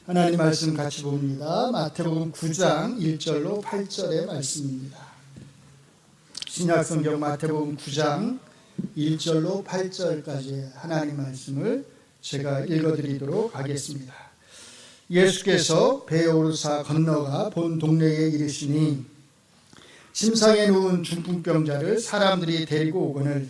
하나님 말씀 같이 봅니다. 마태복음 9장 1절로 8절의 말씀입니다. 신약성경 마태복음 9장 1절로 8절까지 하나님 말씀을 제가 읽어드리도록 하겠습니다. 예수께서 배에 오르사 건너가 본 동네에 이르시니 침상에 누운 중풍병자를 사람들이 데리고 오거늘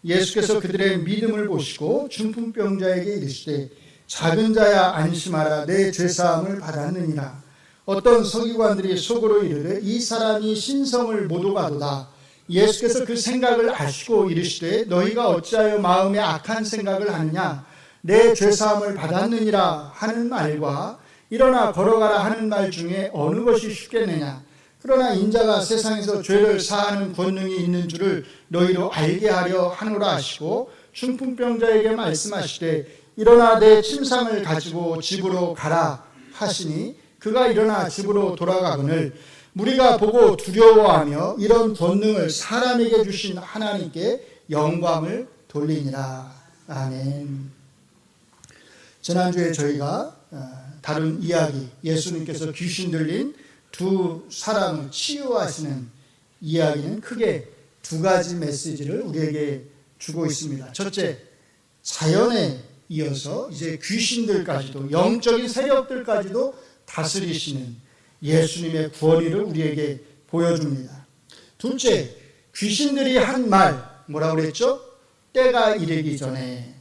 예수께서 그들의 믿음을 보시고 중풍병자에게 이르시되 작은 자야 안심하라 내 죄사함을 받았느니라. 어떤 서기관들이 속으로 이르되 이 사람이 신성을 못 오가도다. 예수께서 그 생각을 아시고 이르시되 너희가 어찌하여 마음에 악한 생각을 하느냐. 내 죄사함을 받았느니라 하는 말과 일어나 걸어가라 하는 말 중에 어느 것이 쉽겠느냐. 그러나 인자가 세상에서 죄를 사하는 권능이 있는 줄을 너희로 알게 하려 하노라 하시고 중풍병자에게 말씀하시되 일어나 내 침상을 가지고 집으로 가라 하시니 그가 일어나 집으로 돌아가거늘 무리가 보고 두려워하며 이런 권능을 사람에게 주신 하나님께 영광을 돌리니라. 아멘. 지난주에 저희가 다룬 이야기, 예수님께서 귀신 들린 두 사람을 치유하시는 이야기는 크게 두 가지 메시지를 우리에게 주고 있습니다. 첫째, 자연에 이어서 이제 귀신들까지도, 영적인 세력들까지도 다스리시는 예수님의 구원의를 우리에게 보여줍니다. 둘째, 귀신들이 한 말, 뭐라고 그랬죠? 때가 이르기 전에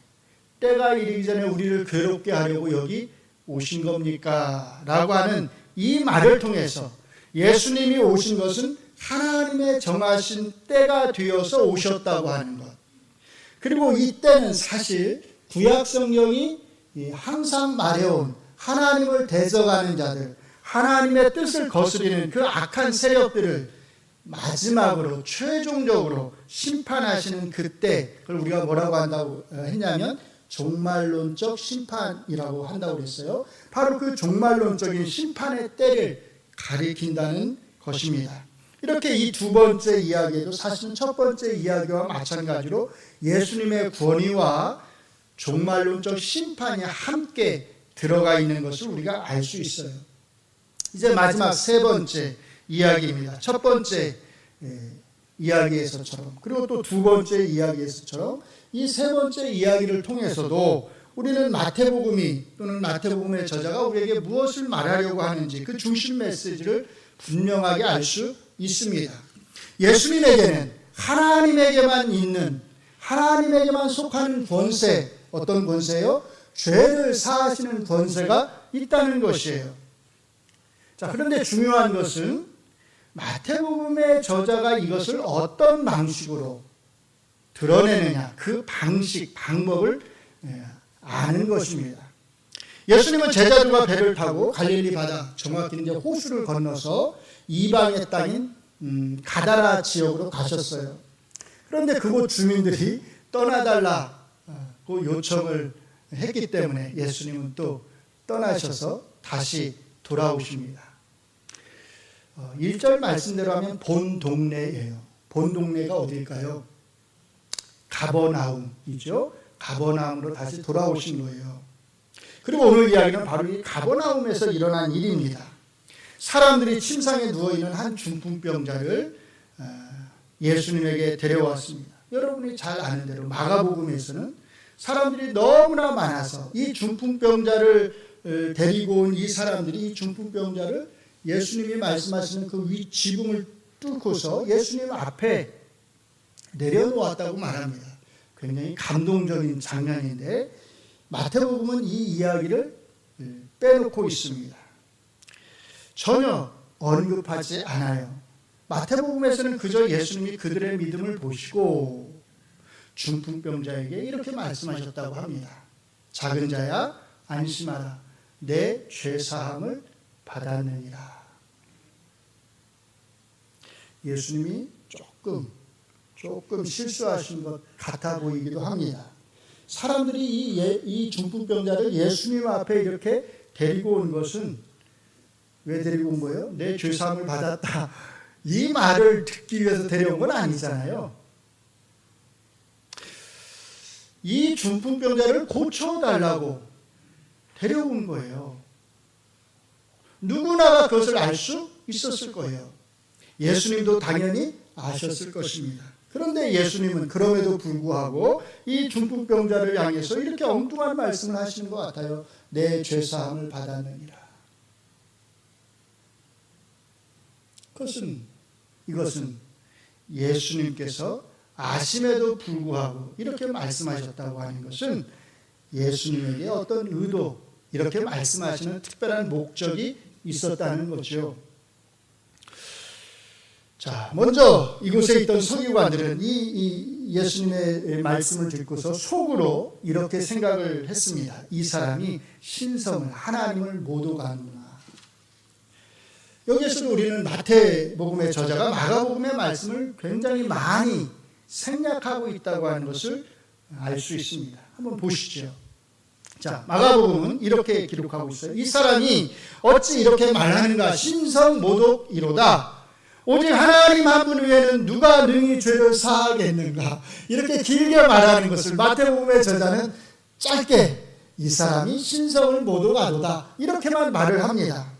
우리를 괴롭게 하려고 여기 오신 겁니까? 라고 하는 이 말을 통해서 예수님이 오신 것은 하나님의 정하신 때가 되어서 오셨다고 하는 것. 그리고 이 때는 사실 구약 성경이 항상 말해온 하나님을 대적하는 자들, 하나님의 뜻을 거스리는 그 악한 세력들을 마지막으로 최종적으로 심판하시는 그때, 그걸 우리가 뭐라고 한다고 했냐면 종말론적 심판이라고 한다고 그랬어요. 바로 그 종말론적인 심판의 때를 가리킨다는 것입니다. 이렇게 이 두 번째 이야기에도 사실은 첫 번째 이야기와 마찬가지로 예수님의 권위와 종말론적 심판이 함께 들어가 있는 것을 우리가 알 수 있어요. 이제 마지막 세 번째 이야기입니다. 첫 번째 이야기에서처럼, 그리고 또 두 번째 이야기에서처럼 이 세 번째 이야기를 통해서도 우리는 마태복음이 또는 마태복음의 저자가 우리에게 무엇을 말하려고 하는지 그 중심 메시지를 분명하게 알 수 있습니다. 예수님에게는 하나님에게만 있는, 하나님에게만 속하는 권세, 어떤 권세요? 죄를 사하시는 권세가 있다는 것이에요. 자, 그런데 중요한 것은 마태복음의 저자가 이것을 어떤 방식으로 드러내느냐, 그 방식, 방법을 아는 것입니다. 예수님은 제자들과 배를 타고 갈릴리 바다, 정확히 이제 호수를 건너서 이방의 땅인 가다라 지역으로 가셨어요. 그런데 그곳 주민들이 떠나달라고 요청을 했기 때문에 예수님은 또 떠나셔서 다시 돌아오십니다. 1절 말씀대로 하면 본 동네예요. 본 동네가 어딜까요? 가버나움이죠. 가버나움으로 다시 돌아오신 거예요. 그리고 오늘 이야기는 바로 이 가버나움에서 일어난 일입니다. 사람들이 침상에 누워있는 한 중풍병자를 예수님에게 데려왔습니다. 여러분이 잘 아는 대로 마가복음에서는 사람들이 너무나 많아서 이 중풍병자를 데리고 온 이 사람들이 이 중풍병자를 예수님이 말씀하시는 그 지붕을 뚫고서 예수님 앞에 내려놓았다고 말합니다. 굉장히 감동적인 장면인데 마태복음은 이 이야기를 빼놓고 있습니다. 전혀 언급하지 않아요. 마태복음에서는 그저 예수님이 그들의 믿음을 보시고 중풍병자에게 이렇게 말씀하셨다고 합니다. 작은 자야 안심하라 내 죄사함을 받았느니라. 예수님이 조금 실수하신 것 같아 보이기도 합니다. 사람들이 이 중풍병자를 예수님 앞에 이렇게 데리고 온 것은 왜 데리고 온 거예요? 내 죄사함을 받았다. 이 말을 듣기 위해서 데려온 건 아니잖아요. 이 중풍병자를 고쳐달라고 데려온 거예요. 누구나가 그것을 알 수 있었을 거예요. 예수님도 당연히 아셨을 것입니다. 그런데 예수님은 그럼에도 불구하고 이 중풍병자를 향해서 이렇게 엉뚱한 말씀을 하시는 것 같아요. 내 죄사함을 받았느니라. 이것은 예수님께서 아심에도 불구하고 이렇게 말씀하셨다고 하는 것은 예수님에게 어떤 의도, 이렇게 말씀하시는 특별한 목적이 있었다는 거죠. 자, 먼저 이곳에 있던 서기관들은 이 예수님의 말씀을 듣고서 속으로 이렇게 생각을 했습니다. 이 사람이 신성을, 하나님을 못 오가는구나. 여기에서도 우리는 마태복음의 저자가 마가복음의 말씀을 굉장히 많이 생략하고 있다고 하는 것을 알 수 있습니다. 한번 보시죠. 자, 마가복음은 이렇게 기록하고 있어요. 이 사람이 어찌 이렇게 말하는가? 신성모독이로다. 오직 하나님 한 분 외에는 누가 능히 죄를 사하겠는가? 이렇게 길게 말하는 것을 마태복음의 저자는 짧게 이 사람이 신성을 모독하도다 이렇게만 말을 합니다.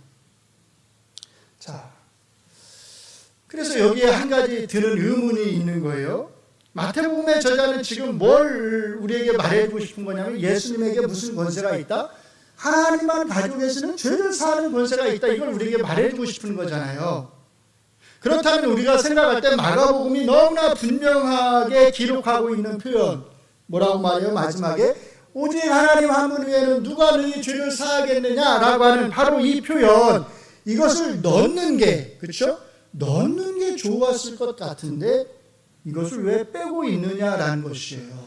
자, 그래서 여기에 한 가지 드는 의문이 있는 거예요. 마태복음의 저자는 지금 뭘 우리에게 말해주고 싶은 거냐면 예수님에게 무슨 권세가 있다? 하나님만 가지고 계시는 죄를 사하는 권세가 있다. 이걸 우리에게 말해주고 싶은 거잖아요. 그렇다면 우리가 생각할 때 마가복음이 너무나 분명하게 기록하고 있는 표현, 뭐라고 말해요? 마지막에 오직 하나님 한 분 외에는 누가 능히 죄를 사하겠느냐라고 하는 바로 이 표현, 이것을 넣는 게, 그렇죠? 넣는 게 좋았을 것 같은데 이것을 왜 빼고 있느냐라는 것이에요.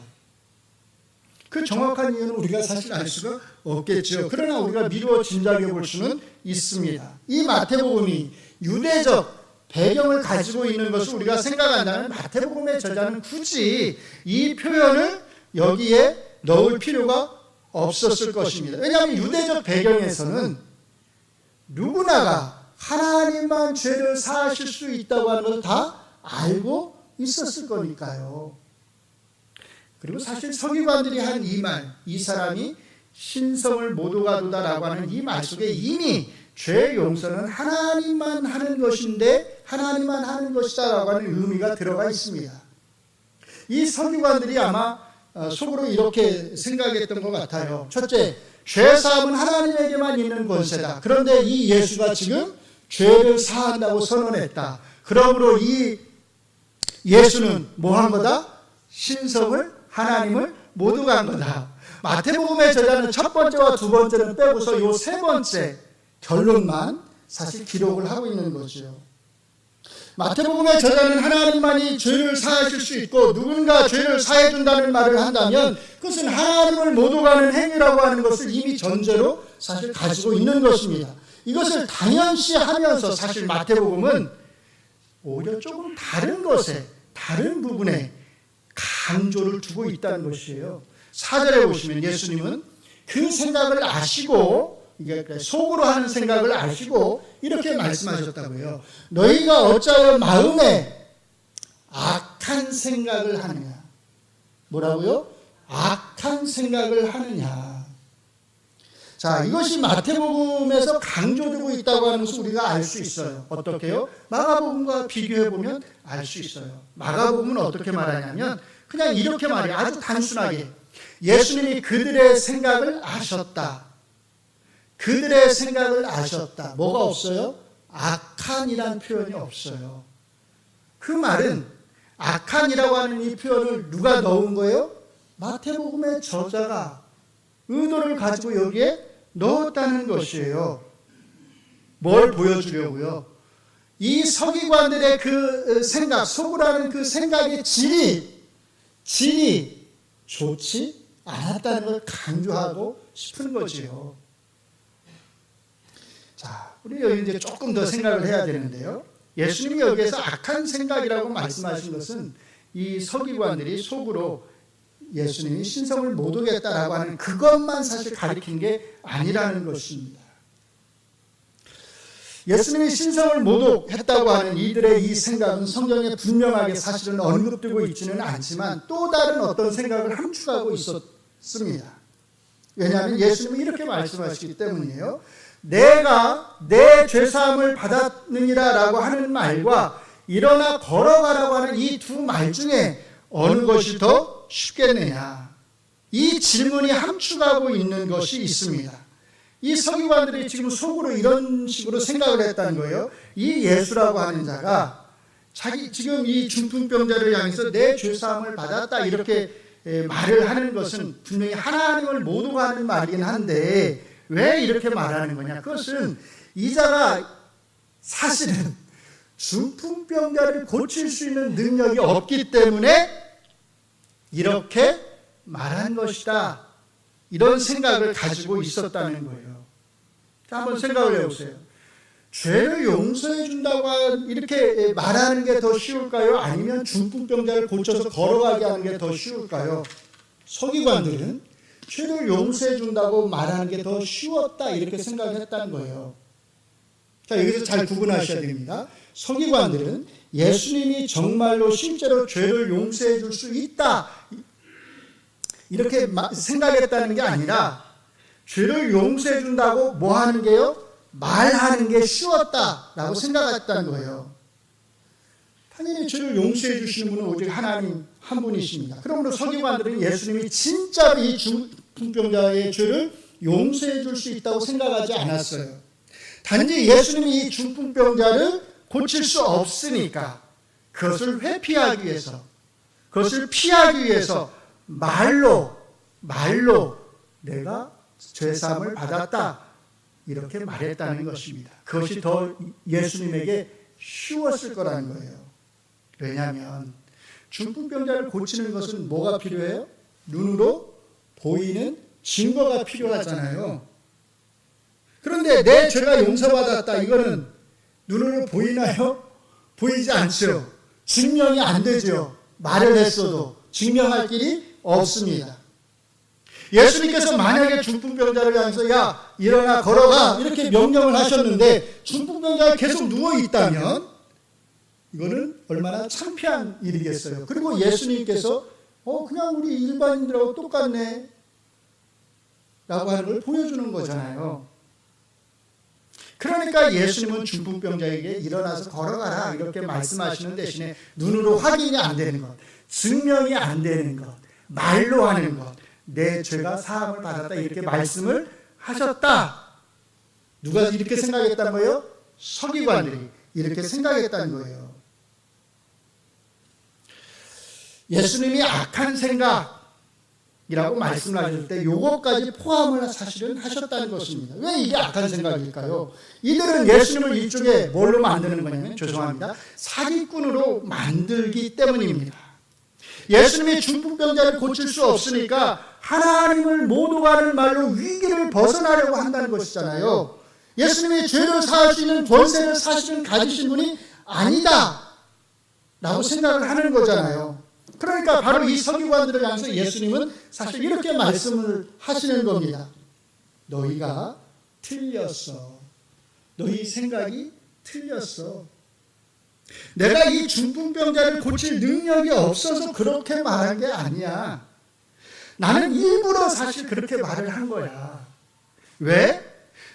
그 정확한 이유는 우리가 사실 알 수가 없겠죠. 그러나 우리가 미루어 짐작해 볼 수는 있습니다. 이 마태복음이 유대적 배경을 가지고 있는 것을 우리가 생각한다면 마태복음의 저자는 굳이 이 표현을 여기에 넣을 필요가 없었을 것입니다. 왜냐하면 유대적 배경에서는 누구나가 하나님만 죄를 사하실 수 있다고 하는 것을 다 알고 있었을 거니까요. 그리고 사실 서기관들이 한 이 말, 이 사람이 신성을 모독하도다라고 하는 이 말 속에 이미 죄 용서는 하나님만 하는 것인데 하나님만 하는 것이다라고 하는 의미가 들어가 있습니다. 이 서기관들이 아마 속으로 이렇게 생각했던 것 같아요. 첫째, 죄사함은 하나님에게만 있는 권세다. 그런데 이 예수가 지금 죄를 사한다고 선언했다. 그러므로 이 예수는 뭐 한 거다? 신성을, 하나님을 모독한 거다. 마태복음의 저자는 첫 번째와 두 번째는 빼고서 이 세 번째 결론만 사실 기록을 하고 있는 거죠. 마태복음의 저자는 하나님만이 죄를 사하실 수 있고 누군가 죄를 사해준다는 말을 한다면 그것은 하나님을 모독하는 행위라고 하는 것을 이미 전제로 사실 가지고 있는 것입니다. 이것을 당연시하면서 사실 마태복음은 오히려 조금 다른 것에, 다른 부분에 강조를 두고 있다는 것이에요. 4절에 보시면 예수님은 그 생각을 아시고, 이게 속으로 하는 생각을 아시고 이렇게 말씀하셨다고요. 너희가 어찌하여 마음에 악한 생각을 하느냐. 뭐라고요? 악한 생각을 하느냐. 자, 이것이 마태복음에서 강조되고 있다고 하는 것을 우리가 알 수 있어요. 어떻게요? 마가복음과 비교해보면 알 수 있어요. 마가복음은 어떻게 말하냐면 그냥 이렇게 말해요. 아주 단순하게 예수님이 그들의 생각을 아셨다. 그들의 생각을 아셨다. 뭐가 없어요? 악한이란 표현이 없어요. 그 말은 악한이라고 하는 이 표현을 누가 넣은 거예요? 마태복음의 저자가 의도를 가지고 여기에 넣었다는 것이에요. 뭘 보여주려고요? 이 서기관들의 그 생각, 속으로 하는 그 생각의 질이 좋지 않았다는 걸 강조하고 싶은 거지요. 자, 우리 여기 이제 조금 더 생각을 해야 되는데요. 예수님이 여기에서 악한 생각이라고 말씀하신 것은 이 서기관들이 속으로 예수님이 신성을 모독했다라고 하는 그것만 사실 가리킨 게 아니라는 것입니다. 예수님이 신성을 모독했다고 하는 이들의 이 생각은 성경에 분명하게 사실은 언급되고 있지는 않지만 또 다른 어떤 생각을 함축하고 있었습니다. 왜냐하면 예수님은 이렇게 말씀하시기 때문이에요. 내가 내 죄사함을 받았느니라 라고 하는 말과 일어나 걸어가라고 하는 이 두 말 중에 어느 것이 더 쉽겠느냐. 이 질문이 함축하고 있는 것이 있습니다. 이 서기관들이 지금 속으로 이런 식으로 생각을 했다는 거예요. 이 예수라고 하는 자가 자기 지금 이 중풍병자를 향해서 내 죄사함을 받았다 이렇게 말을 하는 것은 분명히 하나님을 모두가 하는 말이긴 한데 왜 이렇게 말하는 거냐. 그것은 이 자가 사실은 중풍병자를 고칠 수 있는 능력이 없기 때문에 이렇게 말한 것이다. 이런 생각을 가지고 있었다는 거예요. 자, 한번 생각을 해보세요. 죄를 용서해 준다고 이렇게 말하는 게 더 쉬울까요? 아니면 중풍병자를 고쳐서 걸어가게 하는 게 더 쉬울까요? 서기관들은 죄를 용서해 준다고 말하는 게 더 쉬웠다 이렇게 생각했다는 거예요. 자, 여기서 잘 구분하셔야 됩니다. 서기관들은 예수님이 정말로 실제로 죄를 용서해 줄 수 있다 이렇게 생각했다는 게 아니라 죄를 용서해 준다고 뭐 하는 게요? 말하는 게 쉬웠다라고 생각했다는 거예요. 당연히 죄를 용서해 주시는 분은 오직 하나님 한 분이십니다. 그러므로 서기관들은 예수님이 진짜로 이 중풍병자의 죄를 용서해 줄 수 있다고 생각하지 않았어요. 단지 예수님이 이 중풍병자를 고칠 수 없으니까 그것을 회피하기 위해서, 그것을 피하기 위해서 말로 내가 죄사함을 받았다 이렇게 말했다는 것입니다. 그것이 더 예수님에게 쉬웠을 거라는 거예요. 왜냐하면 중풍병자를 고치는 것은 뭐가 필요해요? 눈으로 보이는 증거가 필요하잖아요. 그런데 내 죄가 용서받았다 이거는 눈으로 보이나요? 보이지 않죠. 증명이 안 되죠. 말을 했어도 증명할 길이 없습니다. 예수님께서 만약에 중풍병자를 향해서 야 일어나 걸어가 이렇게 명령을 하셨는데 중풍병자가 계속 누워있다면 이거는 얼마나 창피한 일이겠어요. 그리고 예수님께서 그냥 우리 일반인들하고 똑같네 라고 하는 걸 보여주는 거잖아요. 그러니까 예수님은 중풍병자에게 일어나서 걸어가라 이렇게 말씀하시는 대신에 눈으로 확인이 안 되는 것, 증명이 안 되는 것, 말로 하는 것, 내 죄가 사함을 받았다 이렇게 말씀을 하셨다. 누가 이렇게 생각했다는 거예요? 서기관들이 이렇게 생각했다는 거예요. 예수님이 악한 생각이라고 말씀을 하실 때 요것까지 포함을 사실은 하셨다는 것입니다. 왜 이게 악한 생각일까요? 이들은 예수님을 일종의 뭘로 만드는 거냐면 죄송합니다. 사기꾼으로 만들기 때문입니다. 예수님이 중풍병자를 고칠 수 없으니까 하나님을 모두가 하는 말로 위기를 벗어나려고 한다는 것이잖아요. 예수님이 죄를 사할 수 있는 권세를 사실은 가지신 분이 아니다 라고 생각을 하는 거잖아요. 그러니까 바로 이 서기관들을 향해서 예수님은 사실 이렇게 말씀을 하시는 겁니다. 너희가 틀렸어. 너희 생각이 틀렸어. 내가 이 중풍병자를 고칠 능력이 없어서 그렇게 말한 게 아니야. 나는 일부러 사실 그렇게 말을 한 거야. 왜?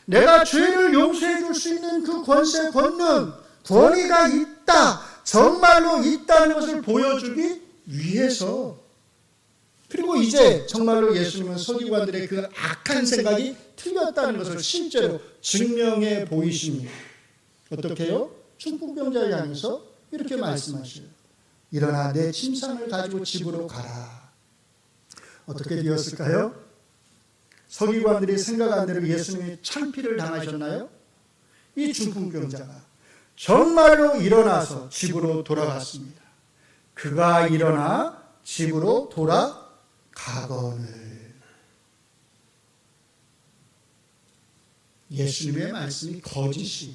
내가 죄를 용서해 줄 수 있는 그 권세, 권능, 권위가 있다. 정말로 있다는 것을 보여주기 위해서. 그리고 이제 정말로 예수님은 서기관들의 그 악한 생각이 틀렸다는 것을 실제로 증명해 보이십니다. 어떻게 해요? 중풍병자를 향해서 이렇게 말씀하셔요. 일어나 내 침상을 가지고 집으로 가라. 어떻게 되었을까요? 서기관들이 생각한 대로 예수님이 창피를 당하셨나요? 이 중풍병자가 정말로 일어나서 집으로 돌아갔습니다. 그가 일어나 집으로 돌아가거늘. 예수님의 말씀이 거짓이,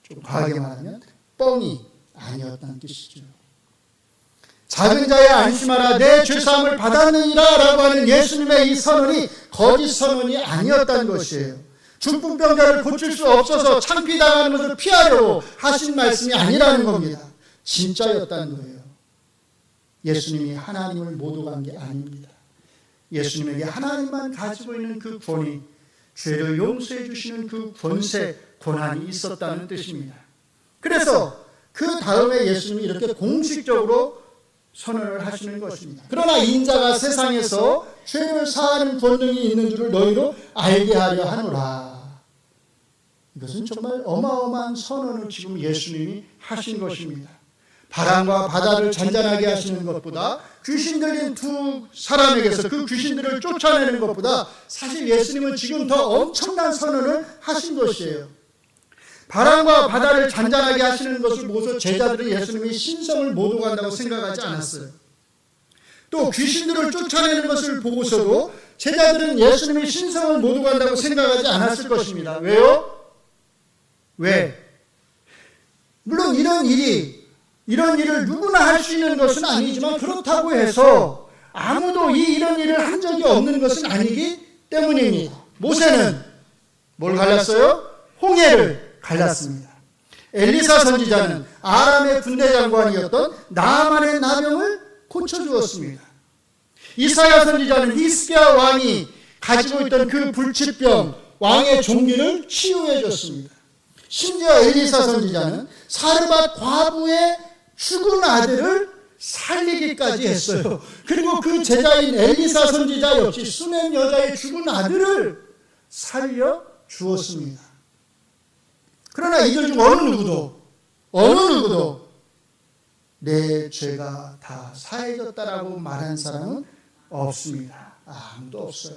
좀 과하게 말하면 뻥이 아니었다는 뜻이죠. 작은 자야 안심하라 내 죄사함을 받았느니라 라고 하는 예수님의 이 선언이 거짓 선언이 아니었다는 것이에요. 중풍병자를 고칠 수 없어서 창피당하는 것을 피하려고 하신 말씀이 아니라는 겁니다. 진짜였다는 거예요. 예수님이 하나님을 모독한 게 아닙니다. 예수님에게 하나님만 가지고 있는 그 권위, 죄를 용서해 주시는 그 권세, 권한이 있었다는 뜻입니다. 그래서 그 다음에 예수님이 이렇게 공식적으로 선언을 하시는 것입니다. 그러나 인자가 세상에서 죄를 사하는 권능이 있는 줄을 너희로 알게 하려 하노라. 이것은 정말 어마어마한 선언을 지금 예수님이 하신 것입니다. 바람과 바다를 잔잔하게 하시는 것보다 귀신 들린 두 사람에게서 그 귀신들을 쫓아내는 것보다 사실 예수님은 지금 더 엄청난 선언을 하신 것이에요. 바람과 바다를 잔잔하게 하시는 것을 보고서 제자들이 예수님이 신성을 못 오간다고 생각하지 않았어요. 또 귀신들을 쫓아내는 것을 보고서도 제자들은 예수님이 신성을 못 오간다고 생각하지 않았을 것입니다. 왜요? 왜? 물론 이런 일을 누구나 할 수 있는 것은 아니지만 그렇다고 해서 아무도 이런 일을 한 적이 없는 것은 아니기 때문입니다. 모세는 뭘 갈랐어요? 홍해를 갈랐습니다. 엘리사 선지자는 아람의 군대 장관이었던 나아만의 나병을 고쳐주었습니다. 이사야 선지자는 히스기야 왕이 가지고 있던 그 불치병, 왕의 종기를 치유해 줬습니다. 심지어 엘리사 선지자는 사르밧 과부의 죽은 아들을 살리기까지 했어요. 그리고 그 제자인 엘리사 선지자 역시 수넴 여자의 죽은 아들을 살려 주었습니다. 그러나 이들 중 어느 누구도 내 죄가 다 사해졌다라고 말한 사람은 없습니다. 아무도 없어요.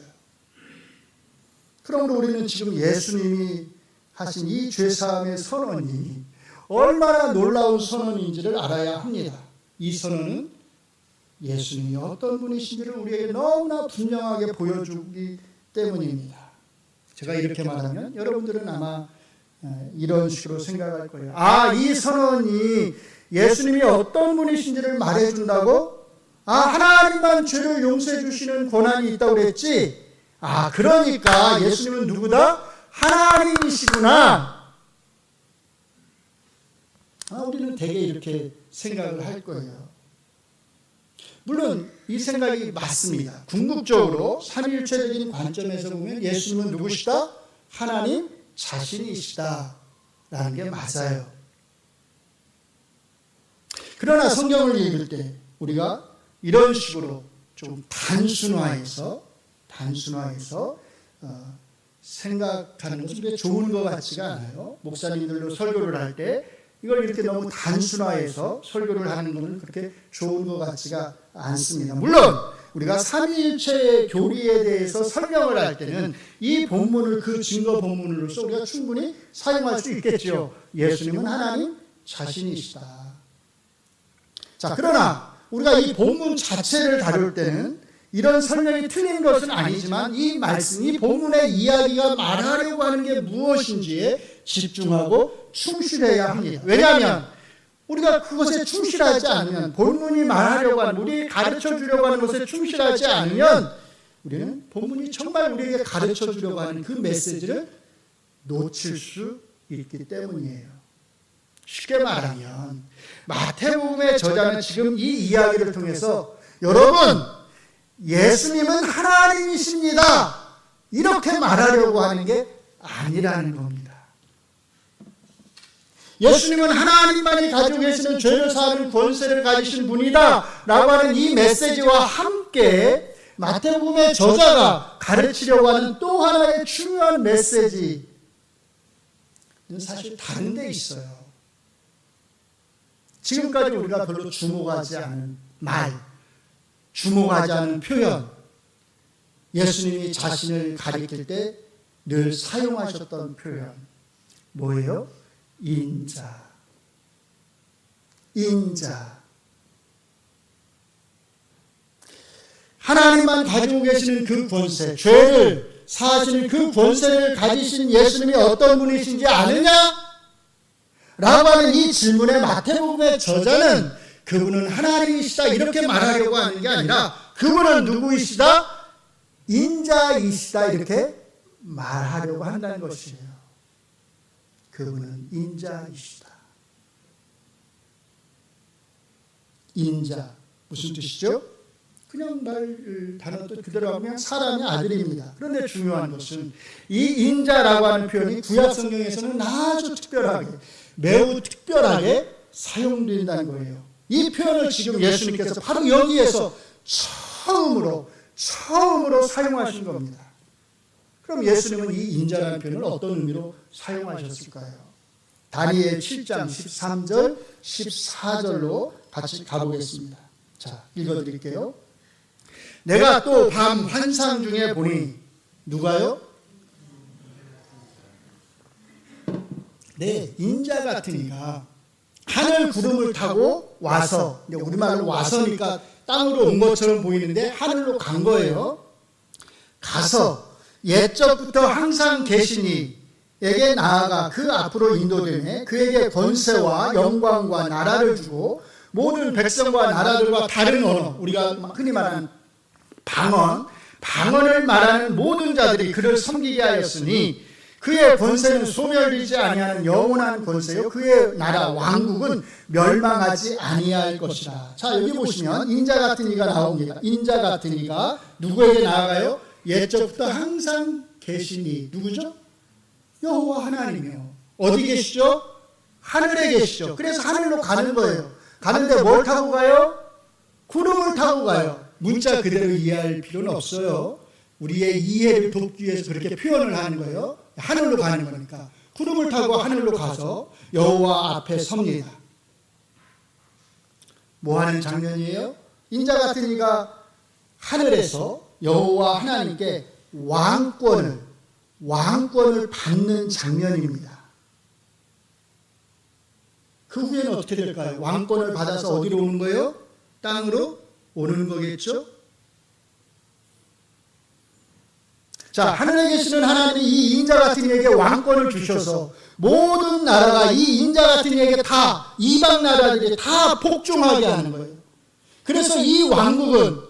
그러므로 우리는 지금 예수님이 하신 이 죄사함의 선언이 얼마나 놀라운 선언인지를 알아야 합니다. 이 선언은 예수님이 어떤 분이신지를 우리에게 너무나 분명하게 보여주기 때문입니다. 제가 이렇게 말하면 여러분들은 아마 이런 식으로 생각할 거예요. 이 선언이 예수님이 어떤 분이신지를 말해준다고? 하나님만 죄를 용서해 주시는 권한이 있다고 그랬지? 그러니까 예수님은 누구다? 하나님이시구나. 우리는 대개 이렇게 생각을 할 거예요. 물론 이 생각이 맞습니다. 궁극적으로 삼위일체적인 관점에서 보면 예수님은 누구시다? 하나님 자신이시다 라는 게 맞아요. 그러나 성경을 읽을 때 우리가 이런 식으로 좀 단순화해서 생각하는 것은 좋은 것 같지가 않아요. 목사님들도 설교를 할 때 이걸 이렇게 너무 단순화해서 설교를 하는 것은 그렇게 좋은 것 같지가 않습니다. 물론 우리가 삼위일체의 교리에 대해서 설명을 할 때는 이 본문을 그 증거 본문으로서 우리가 충분히 사용할 수 있겠죠. 예수님은 하나님 자신이시다. 자, 그러나 우리가 이 본문 자체를 다룰 때는 이런 설명이 틀린 것은 아니지만 이 말씀, 이 본문의 이야기가 말하려고 하는 게 무엇인지에 집중하고 충실해야 합니다. 왜냐하면 우리가 그것에 충실하지 않으면, 본문이 말하려고 하는, 우리 가르쳐 주려고 하는 것에 충실하지 않으면 우리는 본문이 정말 우리에게 가르쳐 주려고 하는 그 메시지를 놓칠 수 있기 때문이에요. 쉽게 말하면 마태복음의 저자는 지금 이 이야기를 통해서 여러분, 예수님은 하나님이십니다, 이렇게 말하려고 하는 게 아니라는 겁니다. 예수님은 하나님만이 가지고 계시는 죄를 사하는 권세를 가지신 분이다 라고 하는 이 메시지와 함께 마태복음의 저자가 가르치려고 하는 또 하나의 중요한 메시지는 사실 다른 데 있어요. 지금까지 우리가 별로 주목하지 않은 말, 주목하지 않은 표현, 예수님이 자신을 가리킬 때 늘 사용하셨던 표현 뭐예요? 인자. 하나님만 가지고 계시는 그 권세, 죄를 사하시는 그 권세를 가지신 예수님이 어떤 분이신지 아느냐? 라고 하는 이 질문에 마태복음의 저자는 그분은 하나님이시다 이렇게 말하려고 하는 게 아니라 그분은 누구이시다? 인자이시다 이렇게 말하려고 한다는 것이에요. 그분은 인자이시다. 인자 무슨 뜻이죠? 그냥 단어도 그대로 하면 사람의 아들입니다. 그런데 중요한 것은 이 인자라고 하는 표현이 구약 성경에서는 아주 특별하게, 매우 특별하게 사용된다는 거예요. 이 표현을 지금 예수님께서 바로 여기에서 처음으로 사용하신 겁니다. 그럼 예수님은 이 인자라는 표현을 어떤 의미로 사용하셨을까요? 다니엘 7장 13절, 14절로 같이 가보겠습니다. 자, 읽어드릴게요. 내가 또 밤 환상 중에 보니, 누가요? 네, 인자 같은 이가 하늘 구름을 타고 와서, 우리말로 와서니까 땅으로 온 것처럼 보이는데 하늘로 간 거예요. 가서 옛적부터 항상 계시니 에게 나아가 그 앞으로 인도되매 그에게 권세와 영광과 나라를 주고 모든 백성과 나라들과 다른 언어, 우리가 흔히 말하는 방언을 말하는 모든 자들이 그를 섬기게 하였으니 그의 권세는 소멸되지 아니하는 영원한 권세요 그의 나라 왕국은 멸망하지 아니할 것이라. 자, 여기 보시면 인자 같은 이가 나옵니다. 인자 같은 이가 누구에게 나아가요? 옛적부터 항상 계시니, 누구죠? 여호와 하나님이요. 어디 계시죠? 하늘에 계시죠. 그래서 하늘로 가는 거예요. 가는데 뭘 타고 가요? 구름을 타고 가요. 문자 그대로 이해할 필요는 없어요. 우리의 이해를 돕기 위해서 그렇게 표현을 하는 거예요. 하늘로 가는 거니까. 구름을 타고 하늘로 가서 여호와 앞에 섭니다. 뭐 하는 장면이에요? 인자 같은 이가 하늘에서 여호와 하나님께 왕권을 받는 장면입니다. 그 후에는 어떻게 될까요? 왕권을 받아서 어디로 오는 거예요? 땅으로 오는 거겠죠? 자, 하늘에 계시는 하나님이 이 인자 같은 이에게 왕권을 주셔서 모든 나라가 이 인자 같은 이에게 다, 이방 나라들이 다 복종하게 하는 거예요. 그래서 이 왕국은,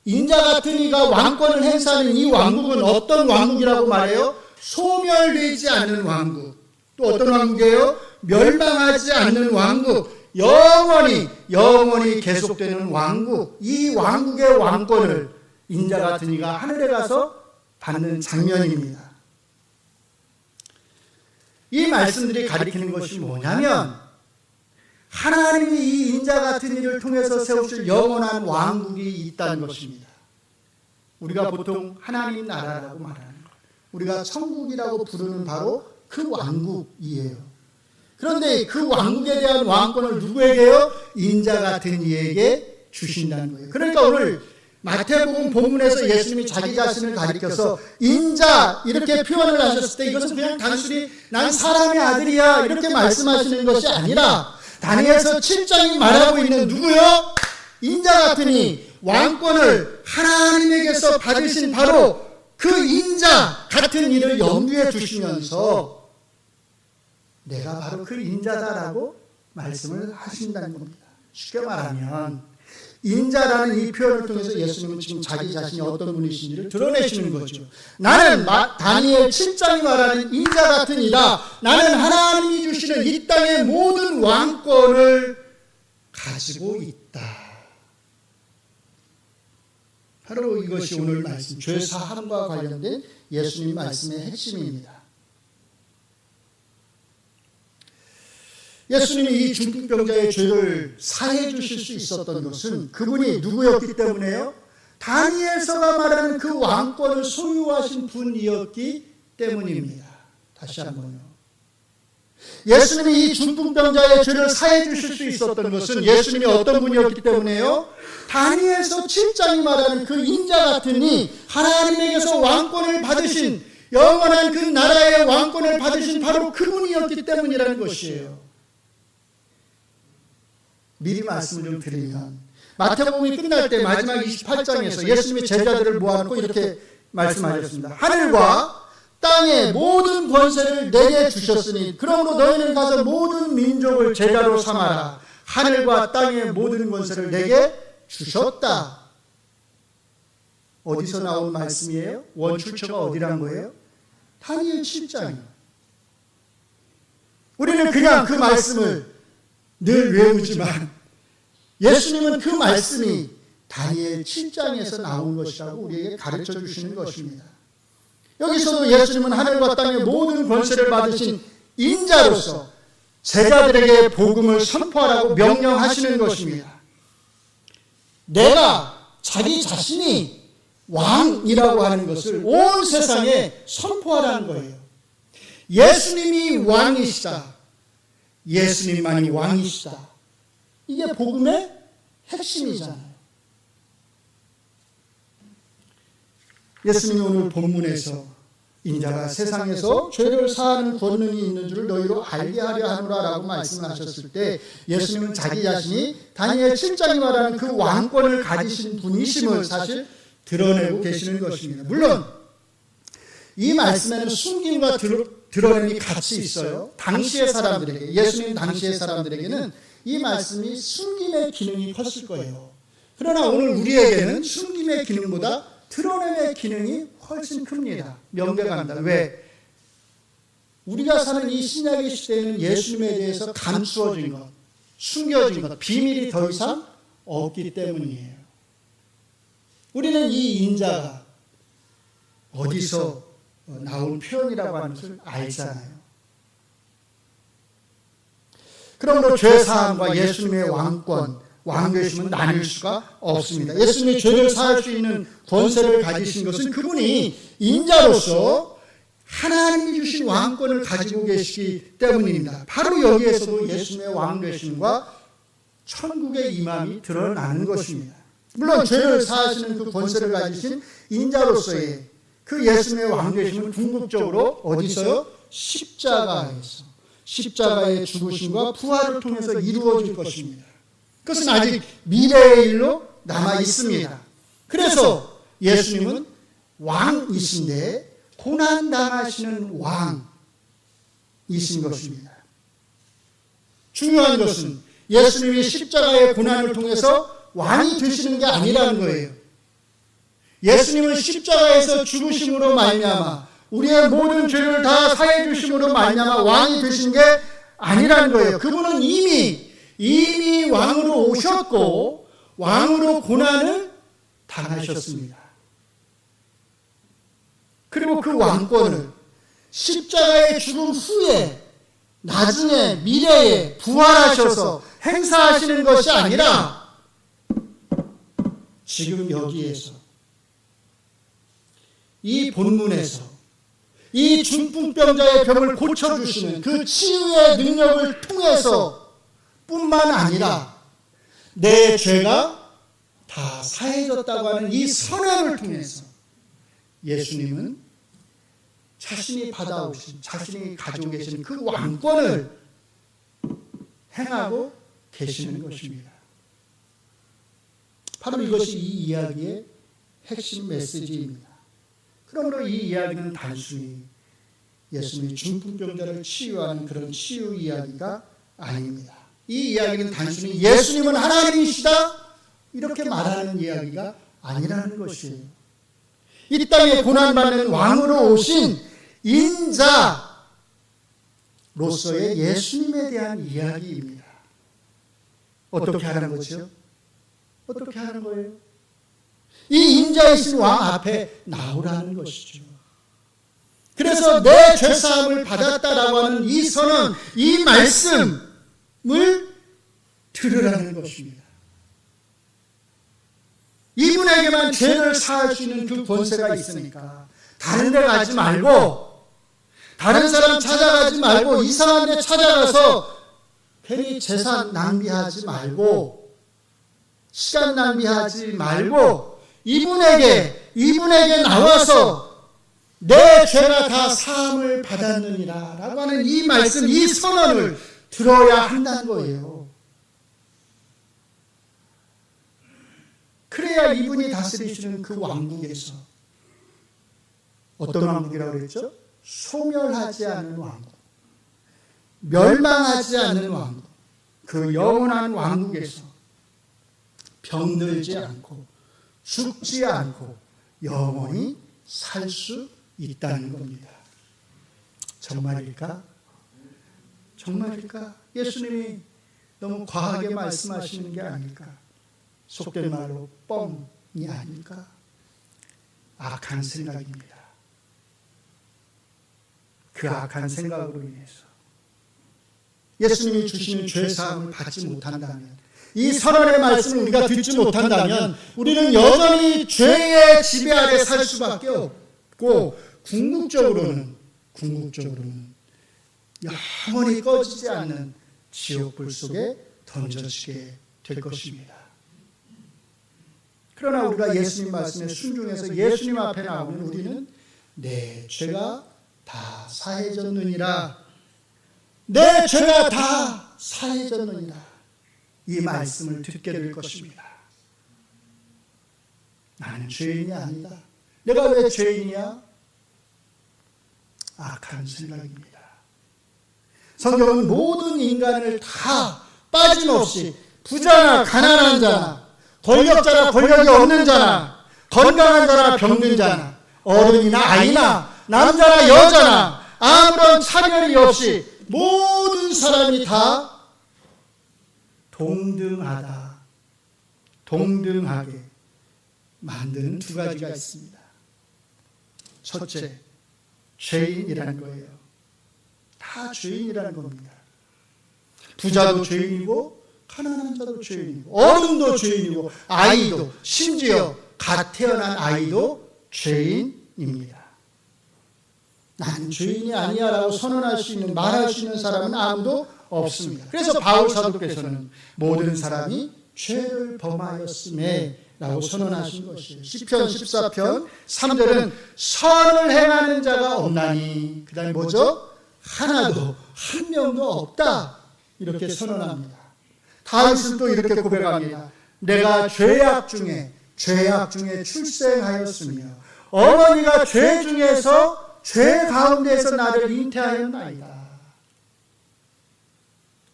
인자 같은 이가 왕권을 행사하는 이 왕국은 어떤 왕국이라고 말해요? 소멸되지 않는 왕국. 또 어떤 왕국이에요? 멸망하지 않는 왕국. 영원히 계속되는 왕국. 이 왕국의 왕권을 인자 같은 이가 하늘에 가서 받는 장면입니다. 이 말씀들이 가리키는 것이 뭐냐면 하나님이 이 인자 같은 이를 통해서 세우실 영원한 왕국이 있다는 것입니다. 우리가 보통 하나님 나라라고 말하는 것, 우리가 천국이라고 부르는 바로 그 왕국이에요. 그런데 그 왕국에 대한 왕권을 누구에게요? 인자 같은 이에게 주신다는 거예요. 그러니까 오늘 마태복음 본문에서 예수님이 자기 자신을 가리켜서 인자 이렇게 표현을 하셨을 때 이것은 그냥 단순히 난 사람의 아들이야 이렇게 말씀하시는 것이 아니라 다니엘서 7장이 말하고 있는 누구요? 인자 같으니 왕권을 하나님에게서 받으신 바로 그 인자 같은 이를 염두에 두시면서 내가 바로 그 인자다라고 말씀을 하신다는 겁니다. 쉽게 말하면 인자라는 이 표현을 통해서 예수님은 지금 자기 자신이 어떤 분이신지를 드러내시는 거죠. 나는 다니엘 7장이 말하는 인자 같은 이다. 나는 하나님이 주시는 이 땅의 모든 왕권을 가지고 있다. 바로 이것이 오늘 말씀, 죄 사함과 관련된 예수님 말씀의 핵심입니다. 예수님이 이 중풍병자의 죄를 사해 주실 수 있었던 것은 그분이 누구였기 때문에요? 다니엘서가 말하는 그 왕권을 소유하신 분이었기 때문입니다. 다시 한번요. 예수님이 이 중풍병자의 죄를 사해 주실 수 있었던 것은 예수님이 어떤 분이었기 때문에요? 다니엘서 7장이 말하는 그 인자 같은 이 하나님에게서 왕권을 받으신 영원한 그 나라의 왕권을 받으신 바로 그분이었기 때문이라는 것이에요. 미리 말씀을 좀 드리면 마태복음이 끝날 때 마지막 28장에서 예수님이 제자들을 모아놓고 이렇게 말씀하셨습니다. 하늘과 땅의 모든 권세를 내게 주셨으니 그러므로 너희는 가서 모든 민족을 제자로 삼아라. 하늘과 땅의 모든 권세를 내게 주셨다. 어디서 나온 말씀이에요? 원출처가 어디란 거예요? 다니엘 7장이요. 우리는 그냥 그 말씀을 늘 외우지만 예수님은 그 말씀이 다니엘 7장에서 나온 것이라고 우리에게 가르쳐 주시는 것입니다. 여기서도 예수님은 하늘과 땅의 모든 권세를 받으신 인자로서 제자들에게 복음을 선포하라고 명령하시는 것입니다. 내가 자기 자신이 왕이라고 하는 것을 온 세상에 선포하라는 거예요. 예수님이 왕이시다. 예수님만이 왕이시다. 이게 복음의 핵심이잖아요. 예수님이 오늘 본문에서 인자가 세상에서 죄를 사하는 권능이 있는 줄을 너희로 알게 하려 하노라 라고 말씀하셨을 때 예수님은 자기 자신이 다니엘 7장이 말하는 그 왕권을 가지신 분이심을 사실 드러내고 계시는 것입니다. 물론 이 말씀에는 숨김과 드러냄이 같이 있어요. 당시의 사람들에게, 예수님 당시의 사람들에게는 이 말씀이 숨김의 기능이 컸을 거예요. 그러나 오늘 우리에게는 숨김의 기능보다 드러냄의 기능이 훨씬 큽니다. 명백합니다. 왜? 우리가 사는 이 신약의 시대에는 예수님에 대해서 감추어진 것, 숨겨진 것, 비밀이 더 이상 없기 때문이에요. 우리는 이 인자가 어디서 나온 표현이라고 하는 것을 알잖아요. 그러므로 죄사함과 예수님의 왕권, 왕되심은 나뉠 수가 없습니다. 예수님이 죄를 사할 수 있는 권세를 가지신 것은 그분이 인자로서 하나님이 주신 왕권을 가지고 계시기 때문입니다. 바로 여기에서도 예수님의 왕되심과 천국의 임함이 드러나는 것입니다. 물론 죄를 사하시는 그 권세를 가지신 인자로서의 그 예수님의 왕되심은 궁극적으로 어디서요? 십자가에서, 십자가의 죽으심과 부활을 통해서 이루어질 것입니다. 그것은 아직 미래의 일로 남아 있습니다. 그래서 예수님은 왕이신데 고난당하시는 왕이신 것입니다. 중요한 것은 예수님이 십자가의 고난을 통해서 왕이 되시는 게 아니라는 거예요. 예수님은 십자가에서 죽으심으로 말미암아 우리의 모든 죄를 다 사해 주심으로 말미암아 왕이 되신 게 아니라는 거예요. 그분은 이미 왕으로 오셨고 왕으로 고난을 당하셨습니다. 그리고 그 왕권을 십자가의 죽음 후에 나중에 미래에 부활하셔서 행사하시는 것이 아니라 지금 여기에서 이 본문에서 이 중풍병자의 병을 고쳐주시는 그 치유의 능력을 통해서 뿐만 아니라 내 죄가 다 사해졌다고 하는 이 선언을 통해서 예수님은 자신이 받아오신, 자신이 가지고 계신 그 왕권을 행하고 계시는 것입니다. 바로 이것이 이 이야기의 핵심 메시지입니다. 그러므로 이 이야기는 단순히 예수님이 중풍병자를 치유하는 그런 치유 이야기가 아닙니다. 이 이야기는 단순히 예수님은 하나님이시다 이렇게 말하는 이야기가 아니라는 것이에요. 이 땅에 고난받는 왕으로 오신 인자로서의 예수님에 대한 이야기입니다. 어떻게 하는 거죠? 어떻게 하는 거예요? 이 인자이신 왕 앞에 나오라는 것이죠. 그래서 내 죄사함을 받았다라고 하는 이 선언, 이 말씀을 들으라는 것입니다. 이분에게만 죄를 사할 수 있는 그 권세가 있으니까 다른 데 가지 말고, 다른 사람 찾아가지 말고, 이상한 데 찾아가서 괜히 재산 낭비하지 말고, 시간 낭비하지 말고 이분에게 나와서 내 죄가 다 사함을 받았느니라 라고 하는 이 말씀, 이 선언을 들어야 한다는 거예요. 그래야 이분이 다스리시는 그 왕국에서, 어떤 왕국이라고 그랬죠? 소멸하지 않는 왕국, 멸망하지 않는 왕국, 그 영원한 왕국에서 병들지 않고 죽지 않고 영원히 살 수 있다는 겁니다. 정말일까? 정말일까? 예수님이 너무 과하게 말씀하시는 게 아닐까? 속된 말로 뻥이 아닐까? 악한 생각입니다. 그 악한 생각으로 인해서 예수님이 주시는 죄사함을 받지 못한다면, 이 선언의 말씀을 우리가 듣지 못한다면 우리는 여전히 죄의 지배 아래 살 수밖에 없고 궁극적으로는 영원히 꺼지지 않는 지옥불 속에 던져지게 될 것입니다. 그러나 우리가 예수님 말씀에 순종해서 예수님 앞에 나오면 우리는 내 죄가 다 사해졌느니라, 내 죄가 다 사해졌느니라, 이 말씀을 듣게 될 것입니다. 나는 죄인이 아니다. 내가 왜 죄인이야? 악한 생각입니다. 성경은 모든 인간을 다 빠짐없이 부자나 가난한 자나 권력자나 권력이 없는 자나 건강한 자나 병든 자나 어른이나 아이나 남자나 여자나 아무런 차별이 없이 모든 사람이 다 동등하게 만드는 두 가지가 있습니다. 첫째, 죄인이라는 거예요. 다 죄인이라는 겁니다. 부자도 죄인이고 가난한 자도 죄인이고 어른도 죄인이고 아이도, 심지어 갓 태어난 아이도 죄인입니다. 나는 죄인이 아니야 라고 선언할 수 있는, 말할 수 있는 사람은 아무도 없습니다. 그래서 바울 사도께서는 모든 사람이 죄를 범하였음에 라고 선언하신 것이에요. 시편 14편 3절은 선을 행하는 자가 없나니, 그 다음에 뭐죠? 하나도, 한 명도 없다, 이렇게 선언합니다. 다윗은 또 이렇게 고백합니다. 내가 죄악 중에 출생하였으며 어머니가 죄 중에서 죄 가운데서 나를 잉태하였나이다.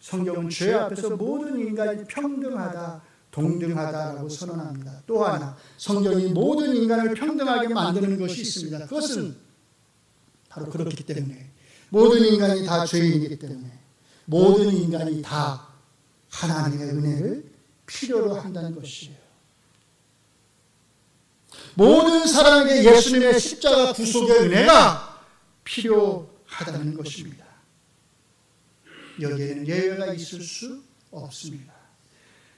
성경은 죄 앞에서 모든 인간이 평등하다, 동등하다라고 선언합니다. 또 하나, 성경이 모든 인간을 평등하게 만드는 것이 있습니다. 그것은 바로 그렇기 때문에, 모든 인간이 다 죄인이기 때문에 모든 인간이 다 하나님의 은혜를 필요로 한다는 것이에요. 모든 사람에게 예수님의 십자가 구속의 은혜가 필요하다는 것입니다. 여기에는 예외가 있을 수 없습니다.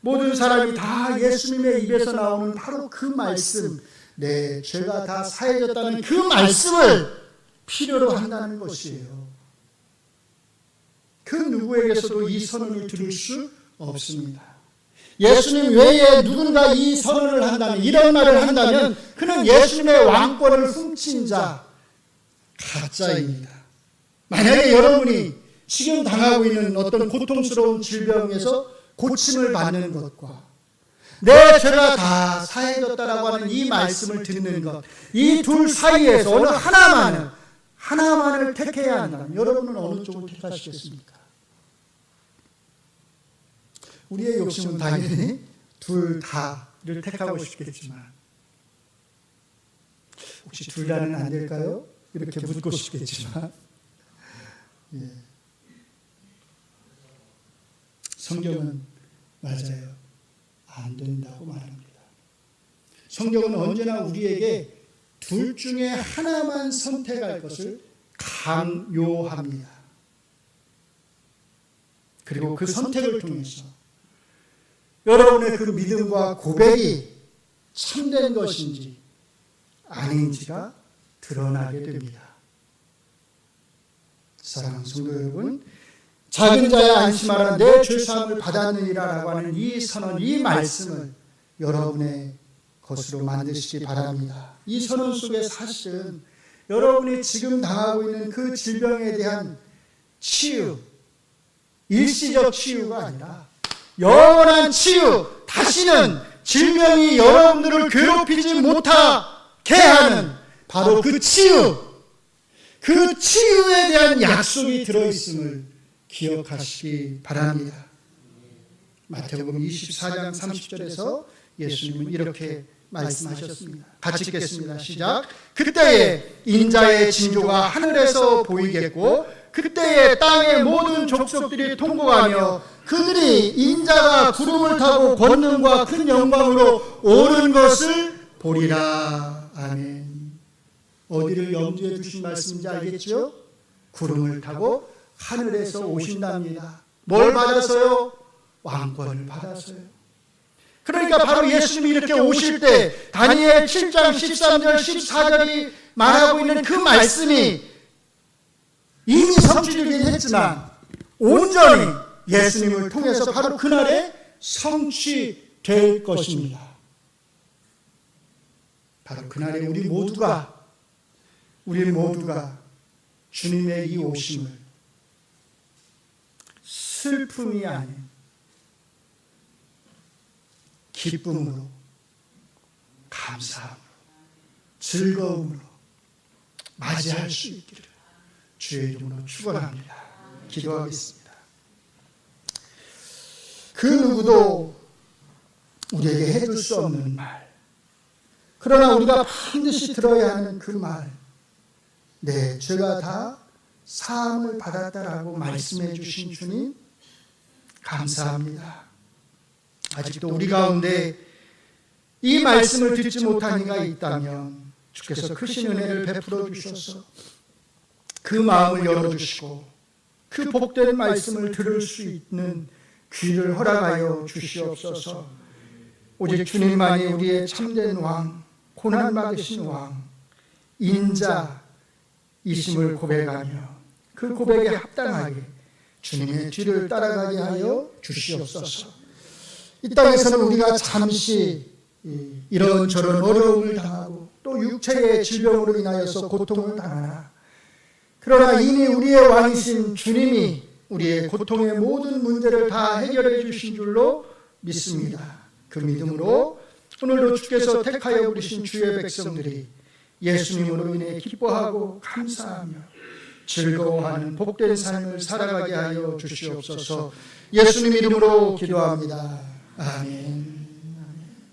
모든 사람이 다 예수님의 입에서 나오는 바로 그 말씀, 내 죄가 다 사해졌다는 그 말씀을 필요로 한다는 것이에요. 그 누구에게서도 이 선언을 들을 수 없습니다. 예수님 외에 누군가 이 선언을 한다면, 이런 말을 한다면 그는 예수님의 왕권을 훔친 자, 가짜입니다. 만약에 여러분이 지금 당하고 있는 어떤 고통스러운 질병에서 고침을 받는 것과 내 죄가 다 사해졌다라고 하는 이 말씀을 듣는 것, 이 둘 사이에서 어느 하나만을 택해야 한다면 여러분은 어느 쪽을 택하시겠습니까? 우리의 욕심은 당연히 둘 다를 택하고 싶겠지만, 혹시 둘 다는 안 될까요? 이렇게 묻고 싶겠지만, 성경은 맞아요, 안 된다고 말합니다. 성경은 언제나 우리에게 둘 중에 하나만 선택할 것을 강요합니다. 그리고 그 선택을 통해서 여러분의 그 믿음과 고백이 참된 것인지 아닌지가 드러나게 됩니다. 사랑하는 성도 여러분, 작은 자야 안심하라, 내 죄사함을 받았느니라라고 하는 이 선언, 이 말씀을 여러분의 것으로 만드시기 바랍니다. 이 선언 속에 사실은 여러분이 지금 당하고 있는 그 질병에 대한 치유, 일시적 치유가 아니라 영원한 치유, 다시는 질병이 여러분들을 괴롭히지 못하게 하는 바로 그 치유, 그 치유에 대한 약속이 들어있음을 기억하시기 바랍니다. 마태복음 24장 30절에서 예수님은 이렇게 말씀하셨습니다. 같이 읽겠습니다. 시작. 그때에 인자의 징조가 하늘에서 보이겠고 그때에 땅의 모든 족속들이 통곡하며 그들이 인자가 구름을 타고 권능과 큰 영광으로 오는 것을 보리라. 아멘. 어디를 염두에 두신 말씀인지 알겠죠? 구름을 타고 하늘에서 오신답니다. 뭘 받아서요? 왕권을 받아서요. 그러니까 바로 예수님이 이렇게 오실 때 다니엘 7장 13절 14절이 말하고 있는 그 말씀이 이미 성취되긴 했지만 온전히 예수님을 통해서 바로 그날에 성취될 것입니다. 바로 그날에 우리 모두가 주님의 이 오심을 슬픔이 아닌 기쁨으로, 감사함으로, 즐거움으로 맞이할 수 있기를 주의 이름으로 축원합니다. 기도하겠습니다. 그 누구도 우리에게 해줄 수 없는 말, 그러나 우리가 반드시 들어야 하는 그 말, 네, 제가 다 사함을 받았다라고 말씀해 주신 주님 감사합니다. 아직도 우리 가운데 이 말씀을 듣지 못한 이가 있다면 주께서 크신 은혜를 베풀어 주셔서 그 마음을 열어주시고 그 복된 말씀을 들을 수 있는 귀를 허락하여 주시옵소서. 오직 주님만이 우리의 참된 왕, 고난 받으신 왕, 인자이심을 고백하며 그 고백에 합당하게 주님의 뒤를 따라가게 하여 주시옵소서. 이 땅에서는 우리가 잠시 이런저런 어려움을 당하고 또 육체의 질병으로 인하여서 고통을 당하나, 그러나 이미 우리의 왕이신 주님이 우리의 고통의 모든 문제를 다 해결해 주신 줄로 믿습니다. 그 믿음으로 오늘도 주께서 택하여 부르신 주의 백성들이 예수님으로 인해 기뻐하고 감사하며 즐거워하는 복된 삶을 살아가게 하여 주시옵소서. 예수님 이름으로 기도합니다. 아멘.